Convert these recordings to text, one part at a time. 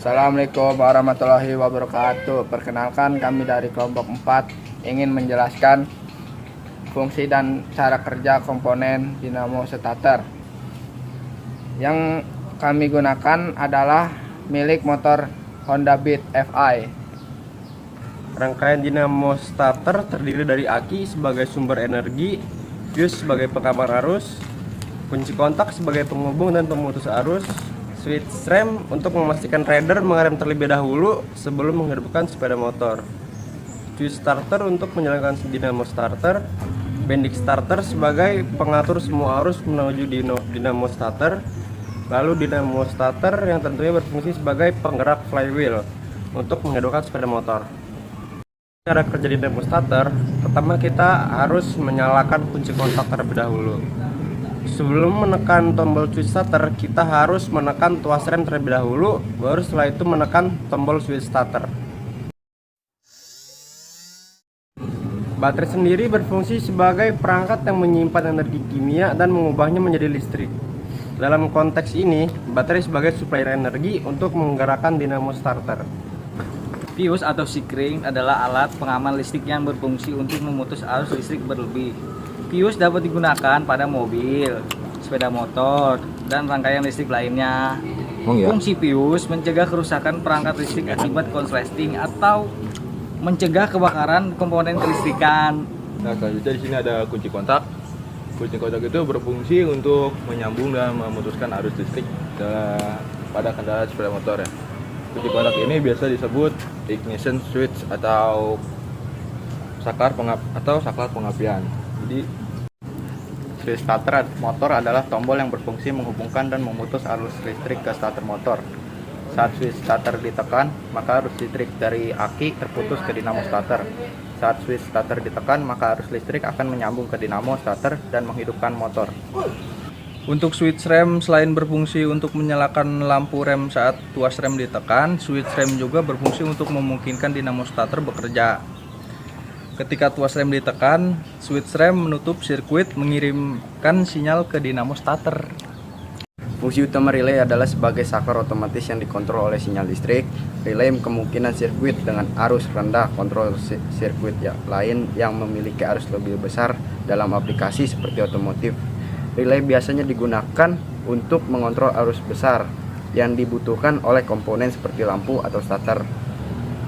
Assalamualaikum warahmatullahi wabarakatuh. Perkenalkan, kami dari kelompok 4 ingin menjelaskan fungsi dan cara kerja komponen dinamo starter. Yang kami gunakan adalah milik motor Honda Beat FI. Rangkaian dinamo starter terdiri dari aki sebagai sumber energi, fuse sebagai pengaman arus, kunci kontak sebagai penghubung dan pemutus arus, switch rem untuk memastikan rider mengerem terlebih dahulu sebelum menghidupkan sepeda motor, switch starter untuk menyalakan dinamo starter, bending starter sebagai pengatur semua arus menuju dinamo starter, lalu dinamo starter yang tentunya berfungsi sebagai penggerak flywheel untuk menghidupkan sepeda motor. Cara kerja dinamo starter, pertama kita harus menyalakan kunci kontak terlebih dahulu. Sebelum menekan tombol switch starter, kita harus menekan tuas rem terlebih dahulu, baru setelah itu menekan tombol switch starter. Baterai sendiri berfungsi sebagai perangkat yang menyimpan energi kimia dan mengubahnya menjadi listrik. Dalam konteks ini, baterai sebagai supplier energi untuk menggerakkan dinamo starter. Fuse atau sikring adalah alat pengaman listrik yang berfungsi untuk memutus arus listrik berlebih. Fuse dapat digunakan pada mobil, sepeda motor, dan rangkaian listrik lainnya. Fungsi fuse mencegah kerusakan perangkat listrik akibat korsleting atau mencegah kebakaran komponen kelistrikan. Nah, selanjutnya di sini ada kunci kontak. Kunci kontak itu berfungsi untuk menyambung dan memutuskan arus listrik pada kendaraan sepeda motor ya. Kunci kontak ini biasa disebut ignition switch atau saklar pengapian. Jadi switch starter motor adalah tombol yang berfungsi menghubungkan dan memutus arus listrik ke starter motor. Saat switch starter ditekan, maka arus listrik dari aki terputus ke dinamo starter. Saat switch starter ditekan, maka arus listrik akan menyambung ke dinamo starter dan menghidupkan motor. Untuk switch rem, selain berfungsi untuk menyalakan lampu rem saat tuas rem ditekan, switch rem juga berfungsi untuk memungkinkan dinamo starter bekerja. Ketika tuas rem ditekan, switch rem menutup sirkuit mengirimkan sinyal ke dinamo starter. Fungsi utama relay adalah sebagai saklar otomatis yang dikontrol oleh sinyal listrik. Relay kemungkinan sirkuit dengan arus rendah, kontrol sirkuit lain yang memiliki arus lebih besar dalam aplikasi seperti otomotif. Relay biasanya digunakan untuk mengontrol arus besar yang dibutuhkan oleh komponen seperti lampu atau starter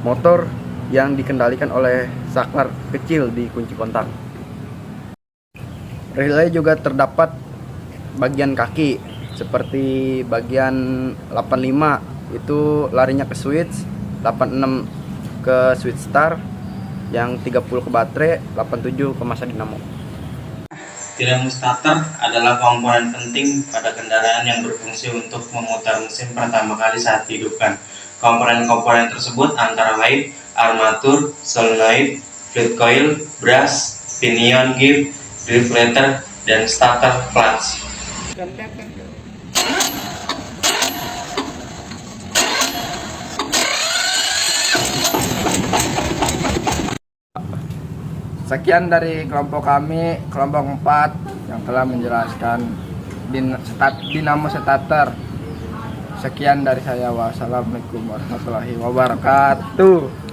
motor yang dikendalikan oleh saklar kecil di kunci kontak. Relay juga terdapat bagian kaki seperti bagian 85 itu larinya ke switch, 86 ke switch start, yang 30 ke baterai, 87 ke massa dinamo. Dinamo starter adalah komponen penting pada kendaraan yang berfungsi untuk memutar mesin pertama kali saat dihidupkan. Komponen-komponen tersebut antara lain armatur, solenoid, fluid coil, brush, pinion gear, deflator, dan starter clutch. Sekian dari kelompok kami, kelompok 4 yang telah menjelaskan dinamo starter. Sekian dari saya. Wassalamualaikum warahmatullahi wabarakatuh.